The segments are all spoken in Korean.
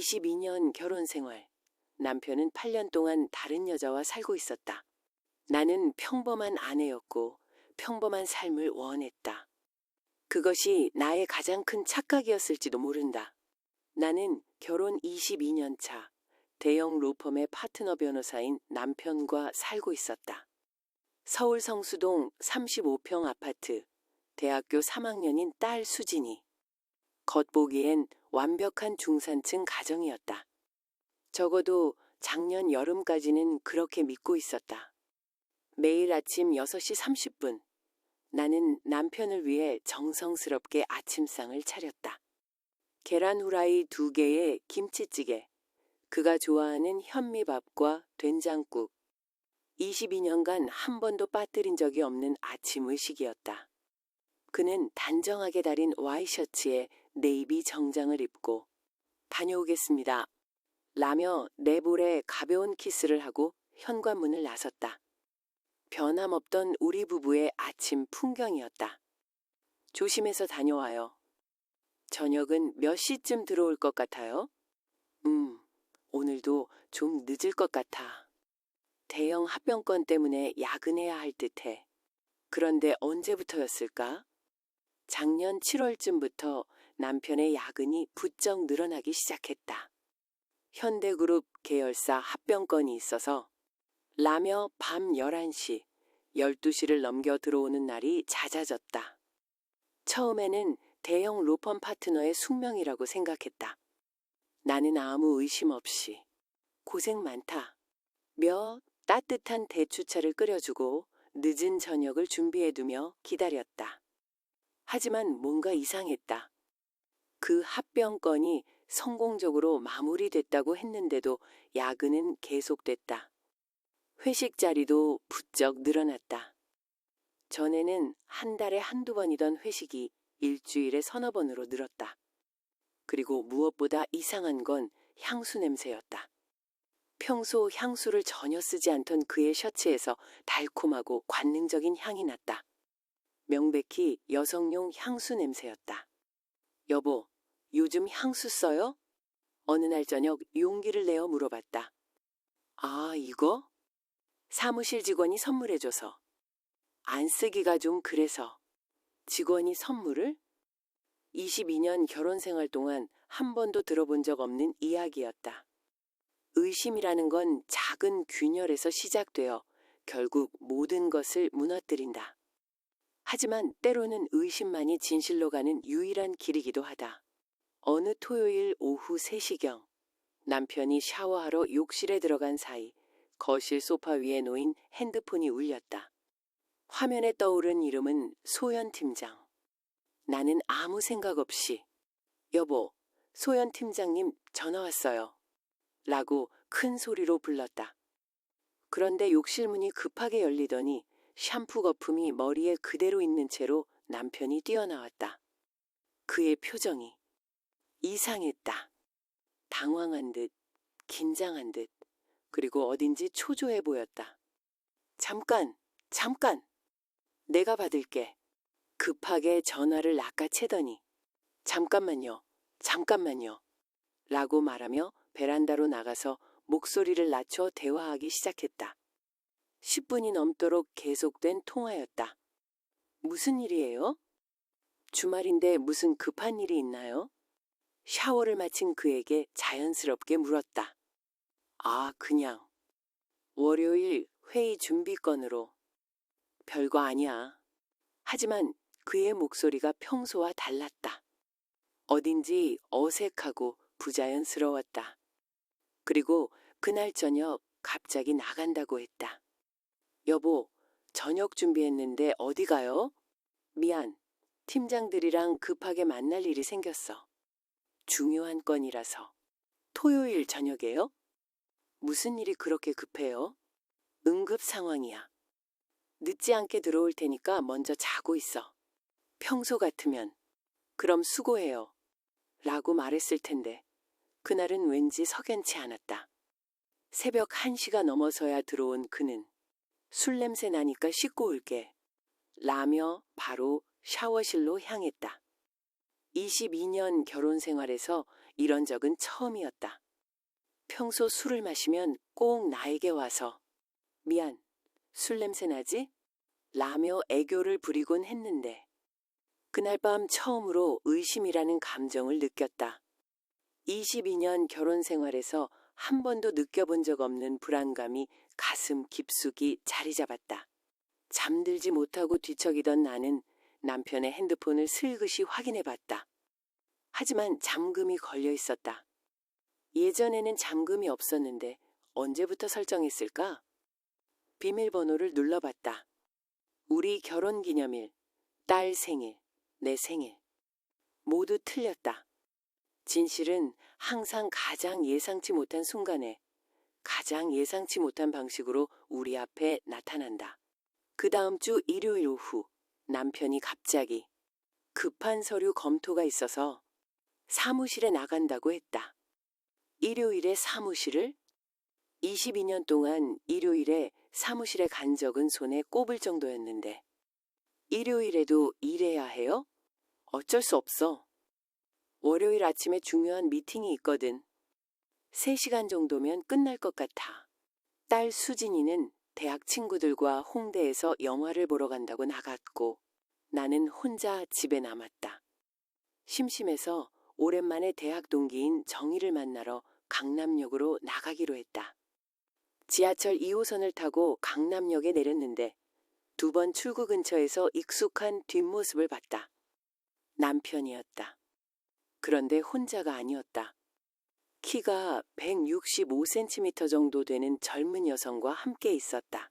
22년 결혼 생활. 남편은 8년 동안 다른 여자와 살고 있었다. 나는 평범한 아내였고 평범한 삶을 원했다. 그것이 나의 가장 큰 착각이었을지도 모른다. 나는 결혼 22년 차 대형 로펌의 파트너 변호사인 남편과 살고 있었다. 서울 성수동 35평 아파트, 대학교 3학년인 딸 수진이. 겉보기엔 완벽한 중산층 가정이었다. 적어도 작년 여름까지는 그렇게 믿고 있었다. 매일 아침 6시 30분, 나는 남편을 위해 정성스럽게 아침상을 차렸다. 계란 후라이 2개에 김치찌개, 그가 좋아하는 현미밥과 된장국. 22년간 한 번도 빠뜨린 적이 없는 아침 의식이었다. 그는 단정하게 다린 와이셔츠에 네이비 정장을 입고 다녀오겠습니다. 라며 내 볼에 가벼운 키스를 하고 현관문을 나섰다. 변함없던 우리 부부의 아침 풍경이었다. 조심해서 다녀와요. 저녁은 몇 시쯤 들어올 것 같아요? 오늘도 좀 늦을 것 같아. 대형 합병건 때문에 야근해야 할 듯해. 그런데 언제부터였을까? 작년 7월쯤부터 남편의 야근이 부쩍 늘어나기 시작했다. 현대그룹 계열사 합병건이 있어서 라며 밤 11시, 12시를 넘겨 들어오는 날이 잦아졌다. 처음에는 대형 로펌 파트너의 숙명이라고 생각했다. 나는 아무 의심 없이 고생 많다. 며 따뜻한 대추차를 끓여주고 늦은 저녁을 준비해두며 기다렸다. 하지만 뭔가 이상했다. 그 합병건이 성공적으로 마무리됐다고 했는데도 야근은 계속됐다. 회식 자리도 부쩍 늘어났다. 전에는 한 달에 한두 번이던 회식이 일주일에 서너 번으로 늘었다. 그리고 무엇보다 이상한 건 향수 냄새였다. 평소 향수를 전혀 쓰지 않던 그의 셔츠에서 달콤하고 관능적인 향이 났다. 명백히 여성용 향수 냄새였다. 여보, 요즘 향수 써요? 어느 날 저녁 용기를 내어 물어봤다. 아, 이거? 사무실 직원이 선물해줘서. 안 쓰기가 좀 그래서. 직원이 선물을? 22년 결혼 생활 동안 한 번도 들어본 적 없는 이야기였다. 의심이라는 건 작은 균열에서 시작되어 결국 모든 것을 무너뜨린다. 하지만 때로는 의심만이 진실로 가는 유일한 길이기도 하다. 어느 토요일 오후 3시경 남편이 샤워하러 욕실에 들어간 사이 거실 소파 위에 놓인 핸드폰이 울렸다. 화면에 떠오른 이름은 소연 팀장. 나는 아무 생각 없이 여보, 소연 팀장님 전화 왔어요. 라고 큰 소리로 불렀다. 그런데 욕실 문이 급하게 열리더니 샴푸 거품이 머리에 그대로 있는 채로 남편이 뛰어나왔다. 그의 표정이 이상했다. 당황한 듯, 긴장한 듯, 그리고 어딘지 초조해 보였다. 잠깐! 내가 받을게. 급하게 전화를 낚아채더니 잠깐만요. 라고 말하며 베란다로 나가서 목소리를 낮춰 대화하기 시작했다. 10분이 넘도록 계속된 통화였다. 무슨 일이에요? 주말인데 무슨 급한 일이 있나요? 샤워를 마친 그에게 자연스럽게 물었다. 아, 그냥. 월요일 회의 준비건으로. 별거 아니야. 하지만 그의 목소리가 평소와 달랐다. 어딘지 어색하고 부자연스러웠다. 그리고 그날 저녁 갑자기 나간다고 했다. 여보, 저녁 준비했는데 어디 가요? 미안, 팀장들이랑 급하게 만날 일이 생겼어. 중요한 건이라서. 토요일 저녁에요? 무슨 일이 그렇게 급해요? 응급 상황이야. 늦지 않게 들어올 테니까 먼저 자고 있어. 평소 같으면 그럼 수고해요. 라고 말했을 텐데 그날은 왠지 석연치 않았다. 새벽 1시가 넘어서야 들어온 그는 술 냄새 나니까 씻고 올게. 라며 바로 샤워실로 향했다. 22년 결혼 생활에서 이런 적은 처음이었다. 평소 술을 마시면 꼭 나에게 와서 미안, 술 냄새 나지? 라며 애교를 부리곤 했는데 그날 밤 처음으로 의심이라는 감정을 느꼈다. 22년 결혼 생활에서 한 번도 느껴본 적 없는 불안감이 가슴 깊숙이 자리 잡았다. 잠들지 못하고 뒤척이던 나는 남편의 핸드폰을 슬그시 확인해 봤다. 하지만 잠금이 걸려 있었다. 예전에는 잠금이 없었는데 언제부터 설정했을까? 비밀번호를 눌러봤다. 우리 결혼 기념일, 딸 생일, 내 생일. 모두 틀렸다. 진실은 항상 가장 예상치 못한 순간에 가장 예상치 못한 방식으로 우리 앞에 나타난다. 그 다음 주 일요일 오후 남편이 갑자기 급한 서류 검토가 있어서 사무실에 나간다고 했다. 일요일에 사무실을? 22년 동안 일요일에 사무실에 간 적은 손에 꼽을 정도였는데 일요일에도 일해야 해요? 어쩔 수 없어. 월요일 아침에 중요한 미팅이 있거든. 3시간 정도면 끝날 것 같아. 딸 수진이는 대학 친구들과 홍대에서 영화를 보러 간다고 나갔고 나는 혼자 집에 남았다. 심심해서 오랜만에 대학 동기인 정희를 만나러 강남역으로 나가기로 했다. 지하철 2호선을 타고 강남역에 내렸는데 2번 출구 근처에서 익숙한 뒷모습을 봤다. 남편이었다. 그런데 혼자가 아니었다. 키가 165cm 정도 되는 젊은 여성과 함께 있었다.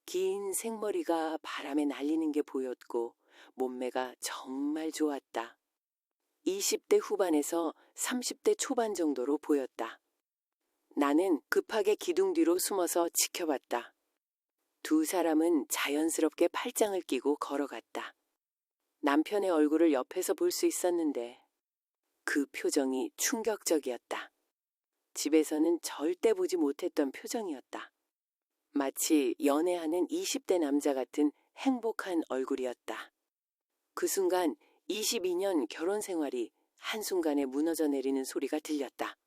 긴 생머리가 바람에 날리는 게 보였고 몸매가 정말 좋았다. 20대 후반에서 30대 초반 정도로 보였다. 나는 급하게 기둥 뒤로 숨어서 지켜봤다. 두 사람은 자연스럽게 팔짱을 끼고 걸어갔다. 남편의 얼굴을 옆에서 볼 수 있었는데 그 표정이 충격적이었다. 집에서는 절대 보지 못했던 표정이었다. 마치 연애하는 20대 남자 같은 행복한 얼굴이었다. 그 순간 22년 결혼 생활이 한순간에 무너져 내리는 소리가 들렸다.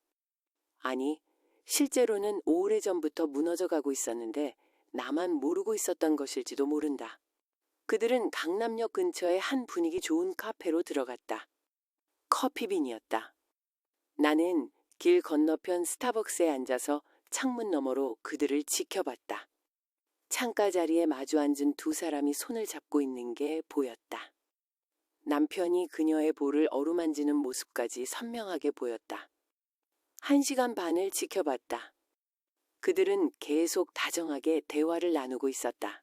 아니, 실제로는 오래전부터 무너져 가고 있었는데 나만 모르고 있었던 것일지도 모른다. 그들은 강남역 근처의 한 분위기 좋은 카페로 들어갔다. 커피빈이었다. 나는 길 건너편 스타벅스에 앉아서 창문 너머로 그들을 지켜봤다. 창가 자리에 마주 앉은 두 사람이 손을 잡고 있는 게 보였다. 남편이 그녀의 볼을 어루만지는 모습까지 선명하게 보였다. 1시간 반을 지켜봤다. 그들은 계속 다정하게 대화를 나누고 있었다.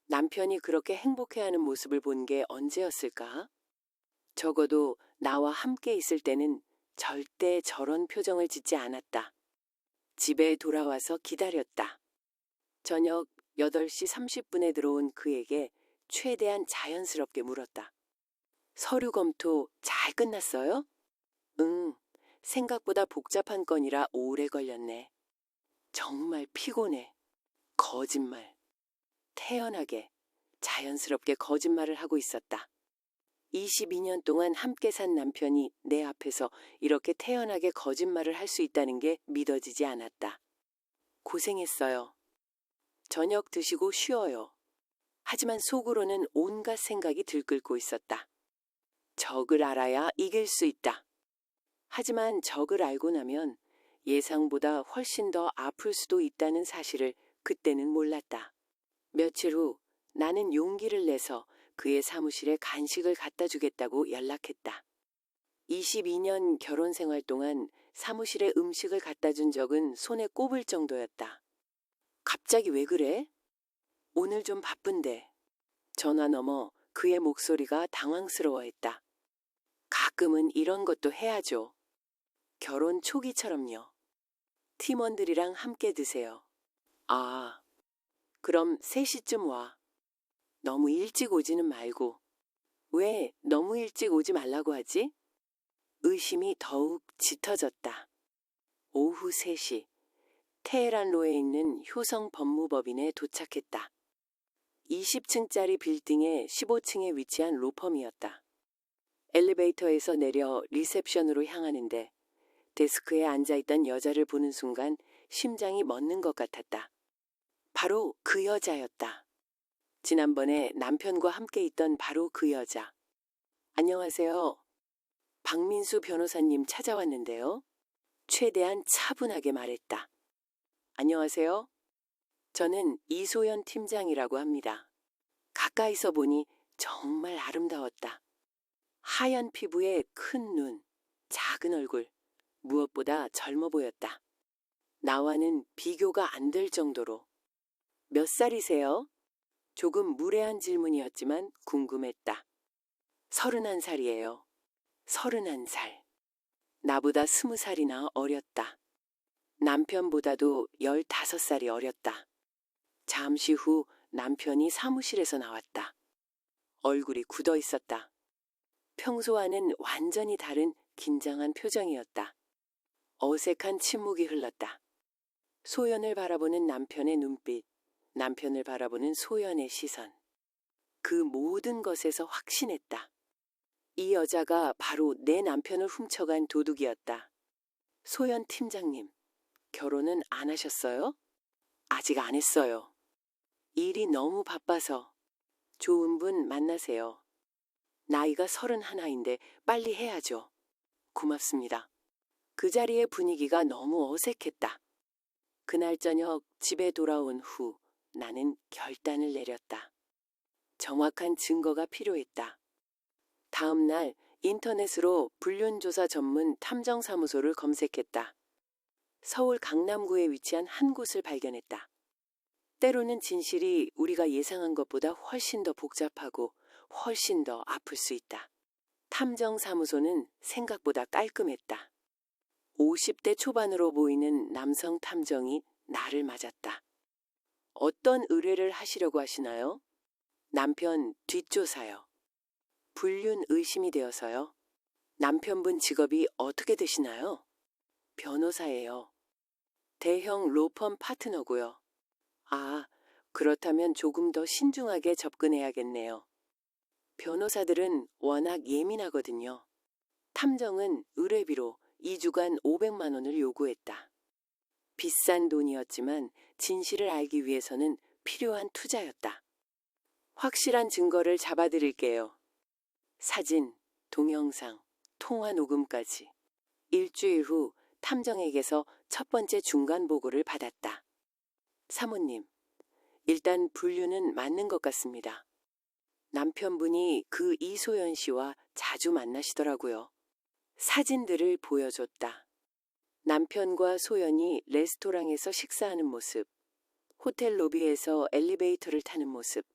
남편이 그렇게 행복해하는 모습을 본 게 언제였을까? 적어도 나와 함께 있을 때는 절대 저런 표정을 짓지 않았다. 집에 돌아와서 기다렸다. 저녁 8시 30분에 들어온 그에게 최대한 자연스럽게 물었다. 서류 검토 잘 끝났어요? 응, 생각보다 복잡한 건이라 오래 걸렸네. 정말 피곤해. 거짓말. 태연하게, 자연스럽게 거짓말을 하고 있었다. 22년 동안 함께 산 남편이 내 앞에서 이렇게 태연하게 거짓말을 할 수 있다는 게 믿어지지 않았다. 고생했어요. 저녁 드시고 쉬어요. 하지만 속으로는 온갖 생각이 들끓고 있었다. 적을 알아야 이길 수 있다. 하지만 적을 알고 나면 예상보다 훨씬 더 아플 수도 있다는 사실을 그때는 몰랐다. 며칠 후 나는 용기를 내서 그의 사무실에 간식을 갖다 주겠다고 연락했다. 22년 결혼 생활 동안 사무실에 음식을 갖다 준 적은 손에 꼽을 정도였다. 갑자기 왜 그래? 오늘 좀 바쁜데. 전화 너머 그의 목소리가 당황스러워했다. 가끔은 이런 것도 해야죠. 결혼 초기처럼요. 팀원들이랑 함께 드세요. 아, 그럼 3시쯤 와. 너무 일찍 오지는 말고. 왜 너무 일찍 오지 말라고 하지? 의심이 더욱 짙어졌다. 오후 3시, 테헤란로에 있는 효성 법무법인에 도착했다. 20층짜리 빌딩의 15층에 위치한 로펌이었다. 엘리베이터에서 내려 리셉션으로 향하는데 데스크에 앉아있던 여자를 보는 순간 심장이 멎는 것 같았다. 바로 그 여자였다. 지난번에 남편과 함께 있던 바로 그 여자. 안녕하세요. 박민수 변호사님 찾아왔는데요. 최대한 차분하게 말했다. 안녕하세요. 저는 이소연 팀장이라고 합니다. 가까이서 보니 정말 아름다웠다. 하얀 피부에 큰 눈, 작은 얼굴, 무엇보다 젊어 보였다. 나와는 비교가 안 될 정도로. 몇 살이세요? 조금 무례한 질문이었지만 궁금했다. 31살이에요. 31살. 나보다 20살이나 어렸다. 남편보다도 15살이 어렸다. 잠시 후 남편이 사무실에서 나왔다. 얼굴이 굳어 있었다. 평소와는 완전히 다른 긴장한 표정이었다. 어색한 침묵이 흘렀다. 소연을 바라보는 남편의 눈빛, 남편을 바라보는 소연의 시선. 그 모든 것에서 확신했다. 이 여자가 바로 내 남편을 훔쳐간 도둑이었다. 소연 팀장님, 결혼은 안 하셨어요? 아직 안 했어요. 일이 너무 바빠서. 좋은 분 만나세요. 나이가 31인데 빨리 해야죠. 고맙습니다. 그 자리의 분위기가 너무 어색했다. 그날 저녁 집에 돌아온 후 나는 결단을 내렸다. 정확한 증거가 필요했다. 다음 날 인터넷으로 불륜조사 전문 탐정사무소를 검색했다. 서울 강남구에 위치한 한 곳을 발견했다. 때로는 진실이 우리가 예상한 것보다 훨씬 더 복잡하고 훨씬 더 아플 수 있다. 탐정사무소는 생각보다 깔끔했다. 50대 초반으로 보이는 남성 탐정이 나를 맞았다. 어떤 의뢰를 하시려고 하시나요? 남편 뒷조사요. 불륜 의심이 되어서요. 남편분 직업이 어떻게 되시나요? 변호사예요. 대형 로펌 파트너고요. 아, 그렇다면 조금 더 신중하게 접근해야겠네요. 변호사들은 워낙 예민하거든요. 탐정은 의뢰비로 2주간 500만 원을 요구했다. 비싼 돈이었지만 진실을 알기 위해서는 필요한 투자였다. 확실한 증거를 잡아드릴게요. 사진, 동영상, 통화 녹음까지. 일주일 후 탐정에게서 첫 번째 중간 보고를 받았다. 사모님, 일단 불륜은 맞는 것 같습니다. 남편분이 그 이소연 씨와 자주 만나시더라고요. 사진들을 보여줬다. 남편과 소연이 레스토랑에서 식사하는 모습, 호텔 로비에서 엘리베이터를 타는 모습,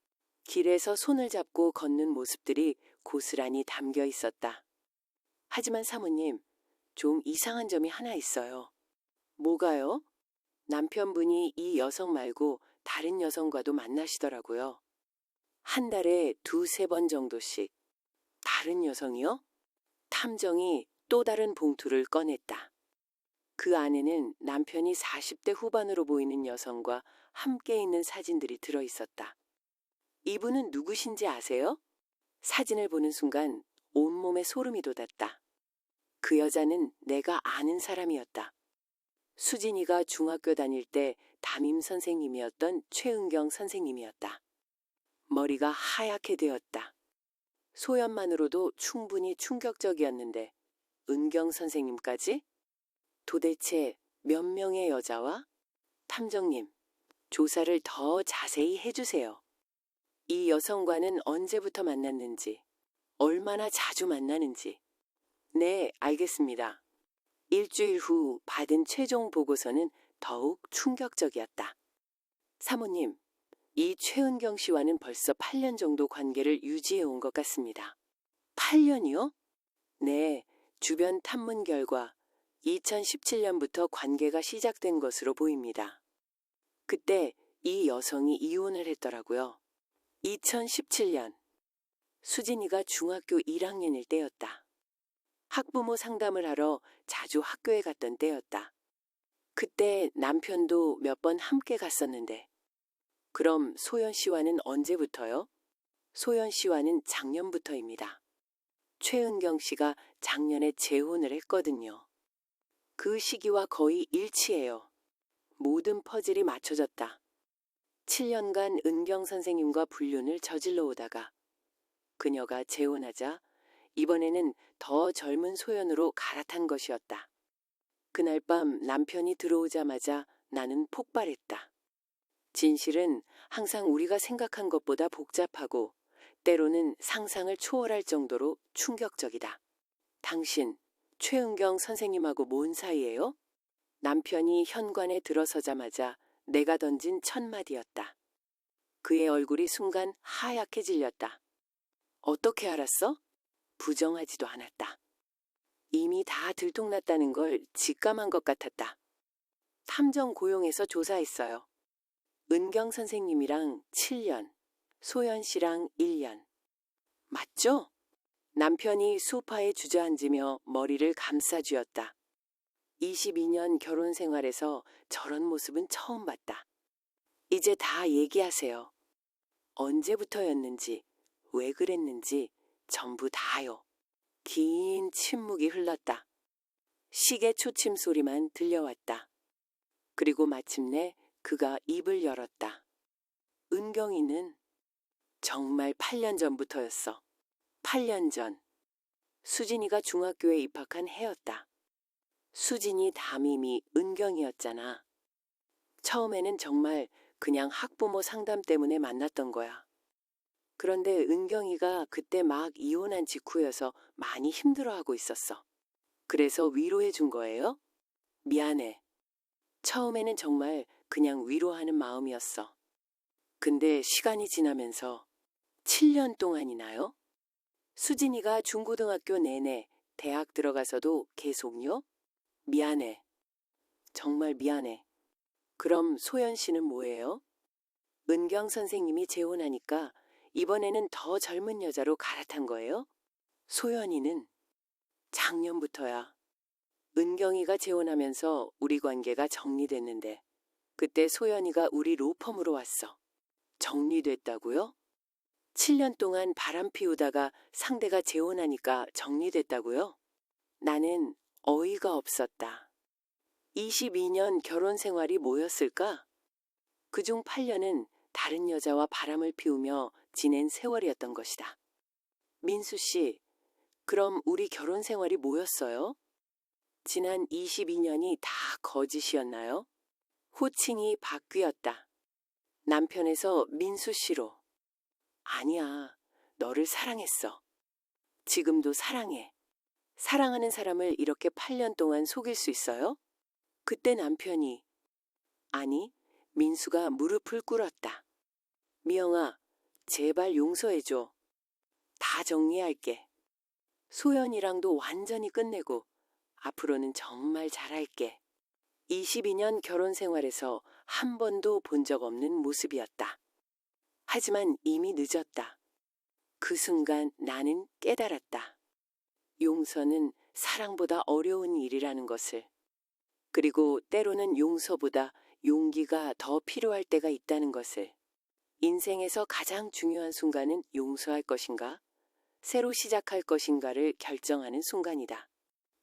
길에서 손을 잡고 걷는 모습들이 고스란히 담겨 있었다. 하지만 사모님, 좀 이상한 점이 하나 있어요. 뭐가요? 남편분이 이 여성 말고 다른 여성과도 만나시더라고요. 한 달에 2-3번 정도씩. 다른 여성이요? 탐정이 또 다른 봉투를 꺼냈다. 그 안에는 남편이 40대 후반으로 보이는 여성과 함께 있는 사진들이 들어있었다. 이분은 누구신지 아세요? 사진을 보는 순간 온몸에 소름이 돋았다. 그 여자는 내가 아는 사람이었다. 수진이가 중학교 다닐 때 담임 선생님이었던 최은경 선생님이었다. 머리가 하얗게 되었다. 소연만으로도 충분히 충격적이었는데 은경 선생님까지? 도대체 몇 명의 여자와? 탐정님, 조사를 더 자세히 해주세요. 이 여성과는 언제부터 만났는지, 얼마나 자주 만나는지. 네, 알겠습니다. 일주일 후 받은 최종 보고서는 더욱 충격적이었다. 사모님, 이 최은경 씨와는 벌써 8년 정도 관계를 유지해 온 것 같습니다. 8년이요? 네, 주변 탐문 결과 2017년부터 관계가 시작된 것으로 보입니다. 그때 이 여성이 이혼을 했더라고요. 2017년, 수진이가 중학교 1학년일 때였다. 학부모 상담을 하러 자주 학교에 갔던 때였다. 그때 남편도 몇 번 함께 갔었는데, 그럼 소연 씨와는 언제부터요? 소연 씨와는 작년부터입니다. 최은경 씨가 작년에 재혼을 했거든요. 그 시기와 거의 일치해요. 모든 퍼즐이 맞춰졌다. 7년간 은경 선생님과 불륜을 저질러 오다가 그녀가 재혼하자 이번에는 더 젊은 소연으로 갈아탄 것이었다. 그날 밤 남편이 들어오자마자 나는 폭발했다. 진실은 항상 우리가 생각한 것보다 복잡하고 때로는 상상을 초월할 정도로 충격적이다. 당신, 최은경 선생님하고 뭔 사이예요? 남편이 현관에 들어서자마자 내가 던진 첫 마디였다. 그의 얼굴이 순간 하얗게 질렸다. 어떻게 알았어? 부정하지도 않았다. 이미 다 들통났다는 걸 직감한 것 같았다. 탐정 고용해서 조사했어요. 은경 선생님이랑 7년, 소연 씨랑 1년. 맞죠? 남편이 소파에 주저앉으며 머리를 감싸쥐었다. 22년 결혼 생활에서 저런 모습은 처음 봤다. 이제 다 얘기하세요. 언제부터였는지, 왜 그랬는지 전부 다요. 긴 침묵이 흘렀다. 시계 초침 소리만 들려왔다. 그리고 마침내 그가 입을 열었다. 은경이는 정말 8년 전부터였어. 8년 전. 수진이가 중학교에 입학한 해였다. 수진이 담임이 은경이었잖아. 처음에는 정말 그냥 학부모 상담 때문에 만났던 거야. 그런데 은경이가 그때 막 이혼한 직후여서 많이 힘들어하고 있었어. 그래서 위로해 준 거예요? 미안해. 처음에는 정말 그냥 위로하는 마음이었어. 근데 시간이 지나면서 7년 동안이나요? 수진이가 중고등학교 내내 대학 들어가서도 계속요? 미안해. 정말 미안해. 그럼 소연 씨는 뭐예요? 은경 선생님이 재혼하니까 이번에는 더 젊은 여자로 갈아탄 거예요? 소연이는 작년부터야. 은경이가 재혼하면서 우리 관계가 정리됐는데 그때 소연이가 우리 로펌으로 왔어. 정리됐다고요? 7년 동안 바람 피우다가 상대가 재혼하니까 정리됐다고요? 나는 어이가 없었다. 22년 결혼 생활이 뭐였을까? 그중 8년은 다른 여자와 바람을 피우며 지낸 세월이었던 것이다. 민수 씨, 그럼 우리 결혼 생활이 뭐였어요? 지난 22년이 다 거짓이었나요? 호칭이 바뀌었다. 남편에서 민수 씨로. 아니야, 너를 사랑했어. 지금도 사랑해. 사랑하는 사람을 이렇게 8년 동안 속일 수 있어요? 그때 남편이 아니, 민수가 무릎을 꿇었다. 미영아, 제발 용서해줘. 다 정리할게. 소연이랑도 완전히 끝내고 앞으로는 정말 잘할게. 22년 결혼 생활에서 한 번도 본 적 없는 모습이었다. 하지만 이미 늦었다. 그 순간 나는 깨달았다. 용서는 사랑보다 어려운 일이라는 것을. 그리고 때로는 용서보다 용기가 더 필요할 때가 있다는 것을. 인생에서 가장 중요한 순간은 용서할 것인가, 새로 시작할 것인가를 결정하는 순간이다.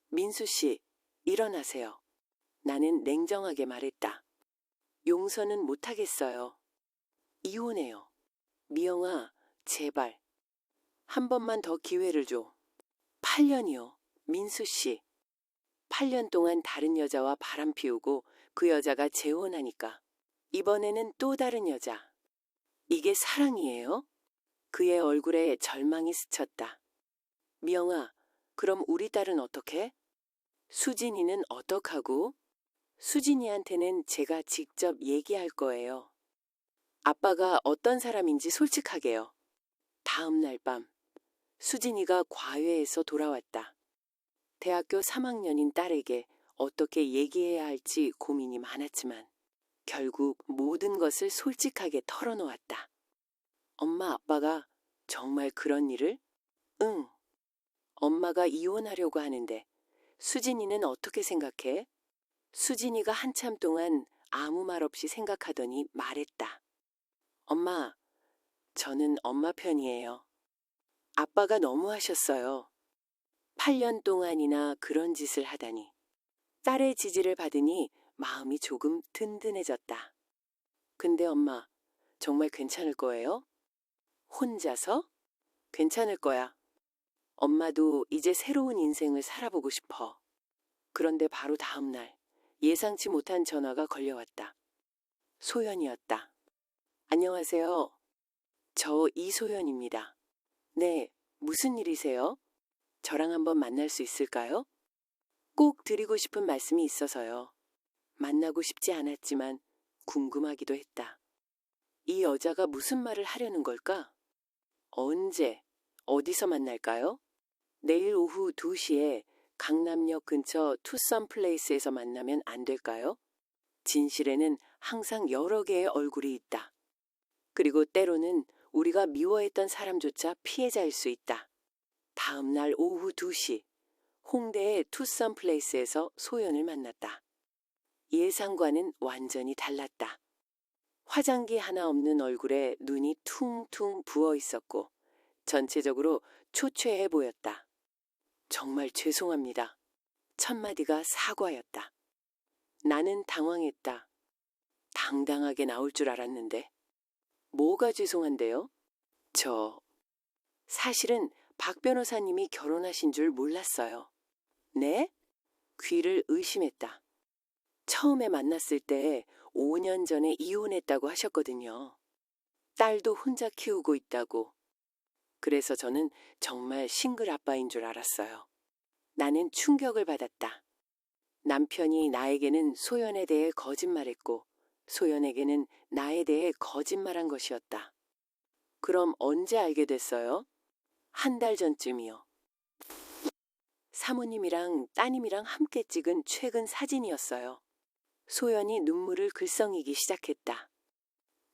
민수 씨, 일어나세요. 나는 냉정하게 말했다. 용서는 못하겠어요. 이혼해요. 미영아, 제발. 한 번만 더 기회를 줘. 8년이요. 민수 씨. 8년 동안 다른 여자와 바람 피우고 그 여자가 재혼하니까. 이번에는 또 다른 여자. 이게 사랑이에요? 그의 얼굴에 절망이 스쳤다. 미영아, 그럼 우리 딸은 어떻게? 수진이는 어떡하고? 수진이한테는 제가 직접 얘기할 거예요. 아빠가 어떤 사람인지 솔직하게요. 다음 날 밤, 수진이가 과외에서 돌아왔다. 대학교 3학년인 딸에게 어떻게 얘기해야 할지 고민이 많았지만 결국 모든 것을 솔직하게 털어놓았다. 엄마 아빠가 정말 그런 일을? 응. 엄마가 이혼하려고 하는데 수진이는 어떻게 생각해? 수진이가 한참 동안 아무 말 없이 생각하더니 말했다. 엄마, 저는 엄마 편이에요. 아빠가 너무하셨어요. 8년 동안이나 그런 짓을 하다니. 딸의 지지를 받으니 마음이 조금 든든해졌다. 근데 엄마, 정말 괜찮을 거예요? 혼자서? 괜찮을 거야. 엄마도 이제 새로운 인생을 살아보고 싶어. 그런데 바로 다음 날 예상치 못한 전화가 걸려왔다. 소연이었다. 안녕하세요. 저 이소연입니다. 네, 무슨 일이세요? 저랑 한번 만날 수 있을까요? 꼭 드리고 싶은 말씀이 있어서요. 만나고 싶지 않았지만 궁금하기도 했다. 이 여자가 무슨 말을 하려는 걸까? 언제, 어디서 만날까요? 내일 오후 2시에 강남역 근처 투썸 플레이스에서 만나면 안 될까요? 진실에는 항상 여러 개의 얼굴이 있다. 그리고 때로는 우리가 미워했던 사람조차 피해자일 수 있다. 다음 날 오후 2시, 홍대의 투썸 플레이스에서 소연을 만났다. 예상과는 완전히 달랐다. 화장기 하나 없는 얼굴에 눈이 퉁퉁 부어 있었고 전체적으로 초췌해 보였다. 정말 죄송합니다. 첫마디가 사과였다. 나는 당황했다. 당당하게 나올 줄 알았는데. 뭐가 죄송한데요? 사실은 박 변호사님이 결혼하신 줄 몰랐어요. 네? 귀를 의심했다. 처음에 만났을 때 5년 전에 이혼했다고 하셨거든요. 딸도 혼자 키우고 있다고. 그래서 저는 정말 싱글 아빠인 줄 알았어요. 나는 충격을 받았다. 남편이 나에게는 소연에 대해 거짓말했고 소연에게는 나에 대해 거짓말한 것이었다. 그럼 언제 알게 됐어요? 한 달 전쯤이요. 사모님이랑 따님이랑 함께 찍은 최근 사진이었어요. 소연이 눈물을 글썽이기 시작했다.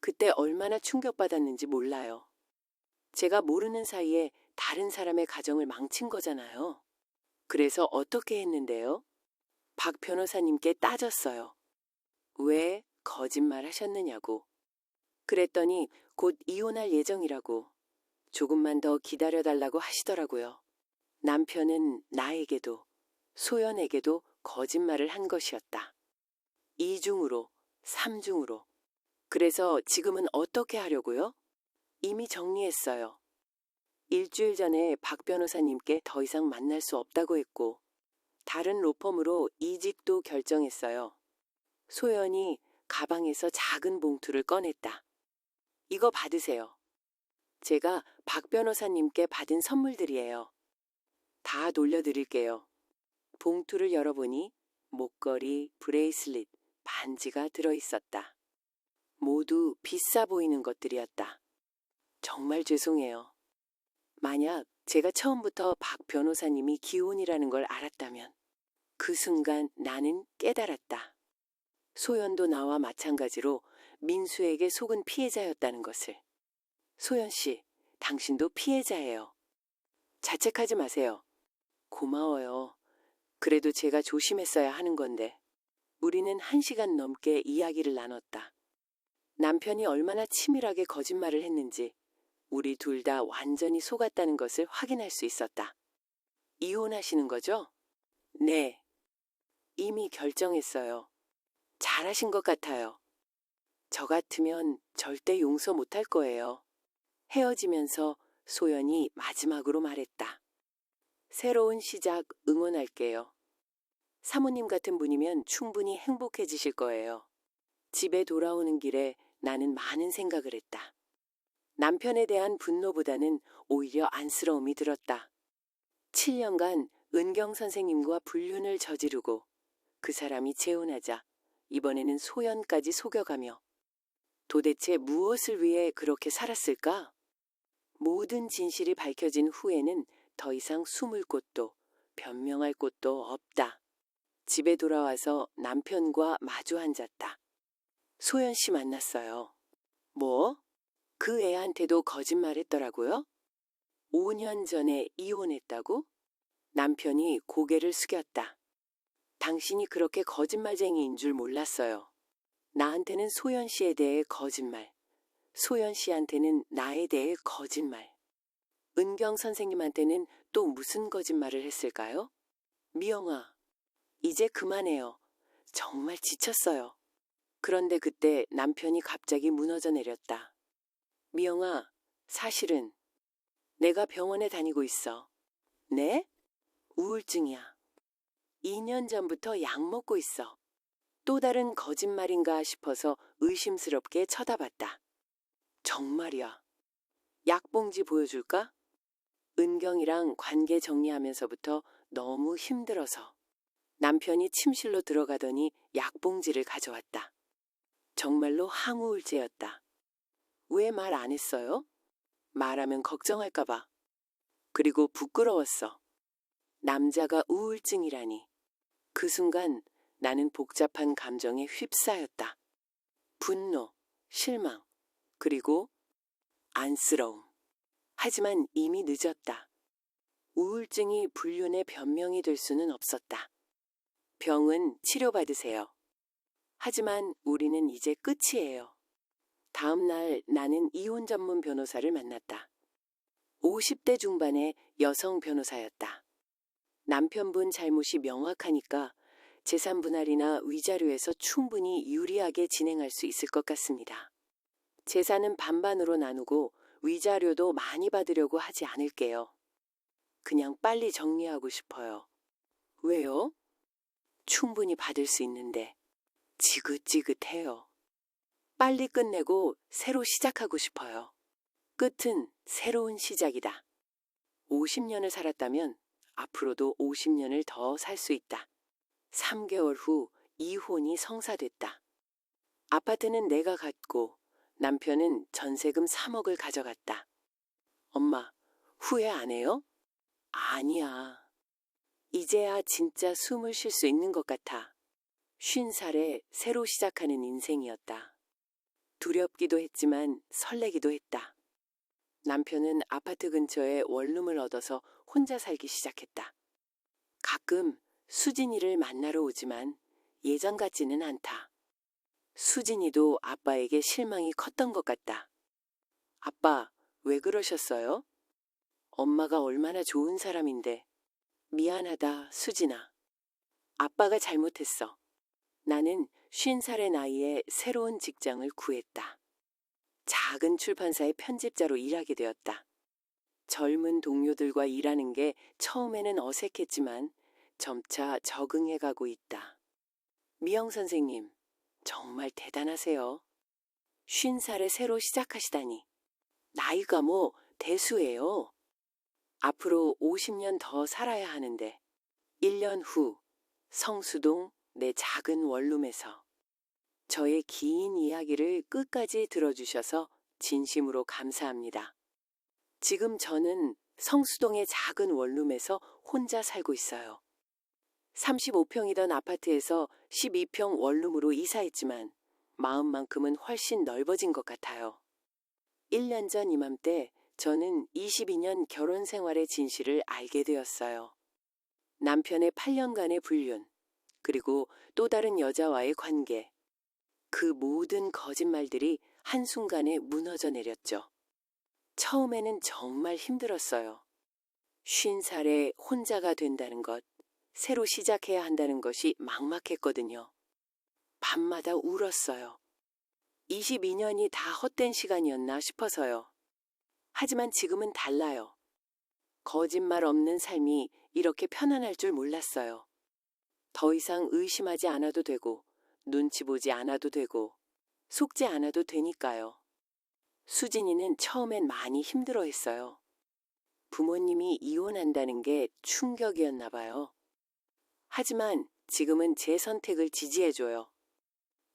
그때 얼마나 충격받았는지 몰라요. 제가 모르는 사이에 다른 사람의 가정을 망친 거잖아요. 그래서 어떻게 했는데요? 박 변호사님께 따졌어요. 왜 거짓말 하셨느냐고. 그랬더니 곧 이혼할 예정이라고 조금만 더 기다려달라고 하시더라고요. 남편은 나에게도 소연에게도 거짓말을 한 것이었다. 이중으로, 삼중으로. 그래서 지금은 어떻게 하려고요? 이미 정리했어요. 일주일 전에 박 변호사님께 더 이상 만날 수 없다고 했고 다른 로펌으로 이직도 결정했어요. 소연이 가방에서 작은 봉투를 꺼냈다. 이거 받으세요. 제가 박 변호사님께 받은 선물들이에요. 다 돌려드릴게요. 봉투를 열어보니 목걸이, 브레이슬릿, 반지가 들어있었다. 모두 비싸 보이는 것들이었다. 정말 죄송해요. 만약 제가 처음부터 박 변호사님이 기혼이라는 걸 알았다면 그 순간 나는 깨달았다. 소연도 나와 마찬가지로 민수에게 속은 피해자였다는 것을. 소연 씨, 당신도 피해자예요. 자책하지 마세요. 고마워요. 그래도 제가 조심했어야 하는 건데. 우리는 1시간 넘게 이야기를 나눴다. 남편이 얼마나 치밀하게 거짓말을 했는지 우리 둘 다 완전히 속았다는 것을 확인할 수 있었다. 이혼하시는 거죠? 네. 이미 결정했어요. 잘하신 것 같아요. 저 같으면 절대 용서 못할 거예요. 헤어지면서 소연이 마지막으로 말했다. 새로운 시작 응원할게요. 사모님 같은 분이면 충분히 행복해지실 거예요. 집에 돌아오는 길에 나는 많은 생각을 했다. 남편에 대한 분노보다는 오히려 안쓰러움이 들었다. 7년간 은경 선생님과 불륜을 저지르고 그 사람이 재혼하자 이번에는 소연까지 속여가며 도대체 무엇을 위해 그렇게 살았을까? 모든 진실이 밝혀진 후에는 더 이상 숨을 곳도 변명할 곳도 없다. 집에 돌아와서 남편과 마주 앉았다. 소연 씨 만났어요. 뭐? 그 애한테도 거짓말했더라고요? 5년 전에 이혼했다고? 남편이 고개를 숙였다. 당신이 그렇게 거짓말쟁이인 줄 몰랐어요. 나한테는 소연 씨에 대해 거짓말, 소연 씨한테는 나에 대해 거짓말. 은경 선생님한테는 또 무슨 거짓말을 했을까요? 미영아, 이제 그만해요. 정말 지쳤어요. 그런데 그때 남편이 갑자기 무너져 내렸다. 미영아, 사실은 내가 병원에 다니고 있어. 네? 우울증이야. 2년 전부터 약 먹고 있어. 또 다른 거짓말인가 싶어서 의심스럽게 쳐다봤다. 정말이야. 약봉지 보여줄까? 은경이랑 관계 정리하면서부터 너무 힘들어서. 남편이 침실로 들어가더니 약봉지를 가져왔다. 정말로 항우울제였다. 왜 말 안 했어요? 말하면 걱정할까봐. 그리고 부끄러웠어. 남자가 우울증이라니. 그 순간 나는 복잡한 감정에 휩싸였다. 분노, 실망, 그리고 안쓰러움. 하지만 이미 늦었다. 우울증이 불륜의 변명이 될 수는 없었다. 병은 치료받으세요. 하지만 우리는 이제 끝이에요. 다음 날 나는 이혼 전문 변호사를 만났다. 50대 중반의 여성 변호사였다. 남편분 잘못이 명확하니까 재산 분할이나 위자료에서 충분히 유리하게 진행할 수 있을 것 같습니다. 재산은 반반으로 나누고 위자료도 많이 받으려고 하지 않을게요. 그냥 빨리 정리하고 싶어요. 왜요? 충분히 받을 수 있는데 지긋지긋해요. 빨리 끝내고 새로 시작하고 싶어요. 끝은 새로운 시작이다. 50년을 살았다면 앞으로도 50년을 더 살 수 있다. 3개월 후 이혼이 성사됐다. 아파트는 내가 갖고 남편은 전세금 3억을 가져갔다. 엄마, 후회 안 해요? 아니야. 이제야 진짜 숨을 쉴 수 있는 것 같아. 50살에 새로 시작하는 인생이었다. 두렵기도 했지만 설레기도 했다. 남편은 아파트 근처에 원룸을 얻어서 혼자 살기 시작했다. 가끔 수진이를 만나러 오지만 예전 같지는 않다. 수진이도 아빠에게 실망이 컸던 것 같다. 아빠, 왜 그러셨어요? 엄마가 얼마나 좋은 사람인데. 미안하다, 수진아. 아빠가 잘못했어. 나는 50살의 나이에 새로운 직장을 구했다. 작은 출판사의 편집자로 일하게 되었다. 젊은 동료들과 일하는 게 처음에는 어색했지만 점차 적응해가고 있다. 미영 선생님, 정말 대단하세요. 50살에 새로 시작하시다니. 나이가 뭐 대수예요. 앞으로 50년 더 살아야 하는데 1년 후 성수동 내 작은 원룸에서 저의 긴 이야기를 끝까지 들어주셔서 진심으로 감사합니다. 지금 저는 성수동의 작은 원룸에서 혼자 살고 있어요. 35평이던 아파트에서 12평 원룸으로 이사했지만 마음만큼은 훨씬 넓어진 것 같아요. 1년 전 이맘때 저는 22년 결혼 생활의 진실을 알게 되었어요. 남편의 8년간의 불륜, 그리고 또 다른 여자와의 관계, 그 모든 거짓말들이 한순간에 무너져 내렸죠. 처음에는 정말 힘들었어요. 50살에 혼자가 된다는 것, 새로 시작해야 한다는 것이 막막했거든요. 밤마다 울었어요. 22년이 다 헛된 시간이었나 싶어서요. 하지만 지금은 달라요. 거짓말 없는 삶이 이렇게 편안할 줄 몰랐어요. 더 이상 의심하지 않아도 되고, 눈치 보지 않아도 되고, 속지 않아도 되니까요. 수진이는 처음엔 많이 힘들어했어요. 부모님이 이혼한다는 게 충격이었나 봐요. 하지만 지금은 제 선택을 지지해줘요.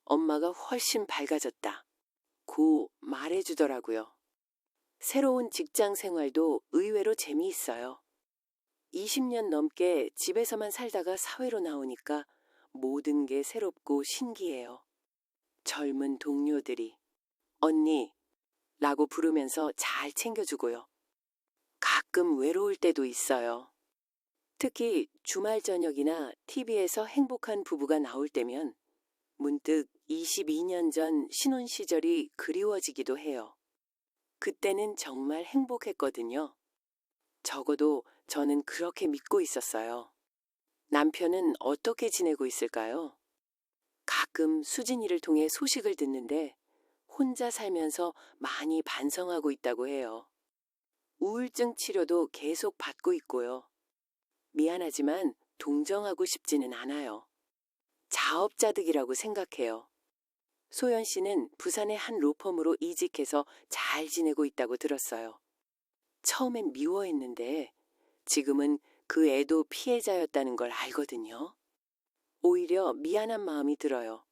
엄마가 훨씬 밝아졌다. 고 말해주더라고요. 새로운 직장 생활도 의외로 재미있어요. 20년 넘게 집에서만 살다가 사회로 나오니까 모든 게 새롭고 신기해요. 젊은 동료들이 언니 라고 부르면서 잘 챙겨주고요. 가끔 외로울 때도 있어요. 특히 주말 저녁이나 TV에서 행복한 부부가 나올 때면 문득 22년 전 신혼 시절이 그리워지기도 해요. 그때는 정말 행복했거든요. 적어도 저는 그렇게 믿고 있었어요. 남편은 어떻게 지내고 있을까요? 가끔 수진이를 통해 소식을 듣는데 혼자 살면서 많이 반성하고 있다고 해요. 우울증 치료도 계속 받고 있고요. 미안하지만 동정하고 싶지는 않아요. 자업자득이라고 생각해요. 소연 씨는 부산의 한 로펌으로 이직해서 잘 지내고 있다고 들었어요. 처음엔 미워했는데 지금은 그 애도 피해자였다는 걸 알거든요. 오히려 미안한 마음이 들어요.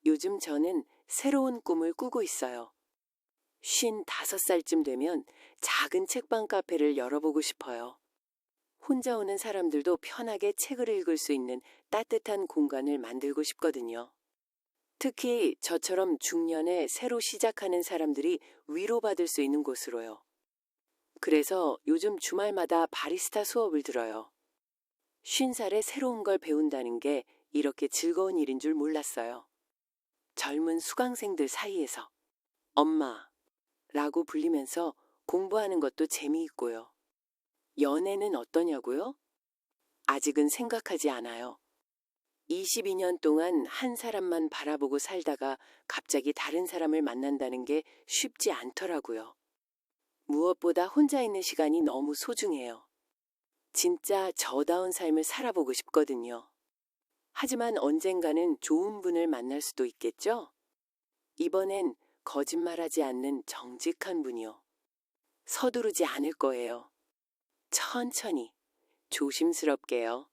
요즘 저는 새로운 꿈을 꾸고 있어요. 55살쯤 되면 작은 책방 카페를 열어보고 싶어요. 혼자 오는 사람들도 편하게 책을 읽을 수 있는 따뜻한 공간을 만들고 싶거든요. 특히 저처럼 중년에 새로 시작하는 사람들이 위로받을 수 있는 곳으로요. 그래서 요즘 주말마다 바리스타 수업을 들어요. 50살에 새로운 걸 배운다는 게 이렇게 즐거운 일인 줄 몰랐어요. 젊은 수강생들 사이에서 엄마라고 불리면서 공부하는 것도 재미있고요. 연애는 어떠냐고요? 아직은 생각하지 않아요. 22년 동안 한 사람만 바라보고 살다가 갑자기 다른 사람을 만난다는 게 쉽지 않더라고요. 무엇보다 혼자 있는 시간이 너무 소중해요. 진짜 저다운 삶을 살아보고 싶거든요. 하지만 언젠가는 좋은 분을 만날 수도 있겠죠? 이번엔 거짓말하지 않는 정직한 분이요. 서두르지 않을 거예요. 천천히, 조심스럽게요.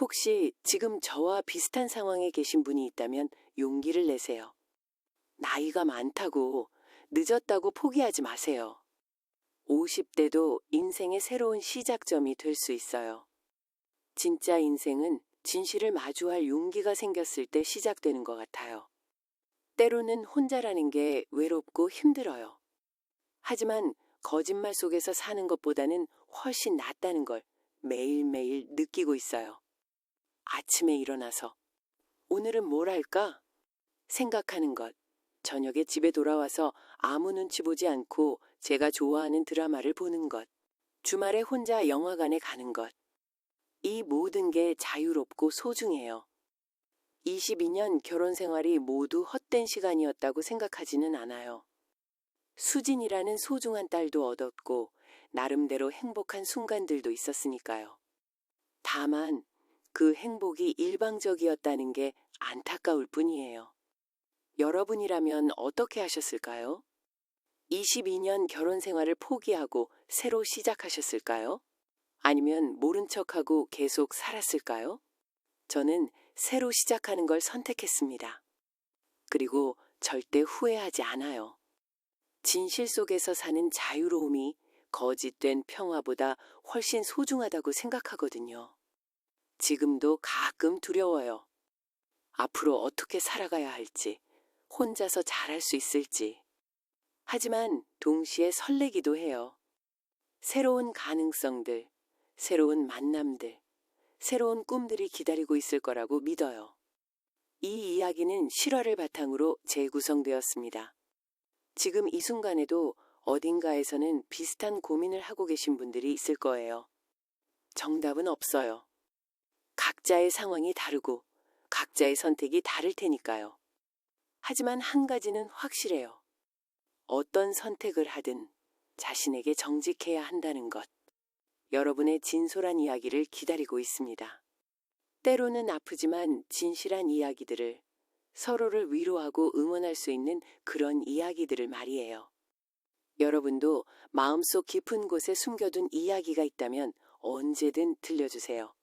혹시 지금 저와 비슷한 상황에 계신 분이 있다면 용기를 내세요. 나이가 많다고, 늦었다고 포기하지 마세요. 50대도 인생의 새로운 시작점이 될 수 있어요. 진짜 인생은 진실을 마주할 용기가 생겼을 때 시작되는 것 같아요. 때로는 혼자라는 게 외롭고 힘들어요. 하지만 거짓말 속에서 사는 것보다는 훨씬 낫다는 걸 매일매일 느끼고 있어요. 아침에 일어나서 오늘은 뭘 할까? 생각하는 것. 저녁에 집에 돌아와서 아무 눈치 보지 않고 제가 좋아하는 드라마를 보는 것. 주말에 혼자 영화관에 가는 것. 이 모든 게 자유롭고 소중해요. 22년 결혼 생활이 모두 헛된 시간이었다고 생각하지는 않아요. 수진이라는 소중한 딸도 얻었고 나름대로 행복한 순간들도 있었으니까요. 다만 그 행복이 일방적이었다는 게 안타까울 뿐이에요. 여러분이라면 어떻게 하셨을까요? 22년 결혼 생활을 포기하고 새로 시작하셨을까요? 아니면 모른 척하고 계속 살았을까요? 저는 새로 시작하는 걸 선택했습니다. 그리고 절대 후회하지 않아요. 진실 속에서 사는 자유로움이 거짓된 평화보다 훨씬 소중하다고 생각하거든요. 지금도 가끔 두려워요. 앞으로 어떻게 살아가야 할지, 혼자서 잘할 수 있을지. 하지만 동시에 설레기도 해요. 새로운 가능성들, 새로운 만남들, 새로운 꿈들이 기다리고 있을 거라고 믿어요. 이 이야기는 실화를 바탕으로 재구성되었습니다. 지금 이 순간에도 어딘가에서는 비슷한 고민을 하고 계신 분들이 있을 거예요. 정답은 없어요. 각자의 상황이 다르고 각자의 선택이 다를 테니까요. 하지만 한 가지는 확실해요. 어떤 선택을 하든 자신에게 정직해야 한다는 것. 여러분의 진솔한 이야기를 기다리고 있습니다. 때로는 아프지만 진실한 이야기들을, 서로를 위로하고 응원할 수 있는 그런 이야기들을 말이에요. 여러분도 마음속 깊은 곳에 숨겨둔 이야기가 있다면 언제든 들려주세요.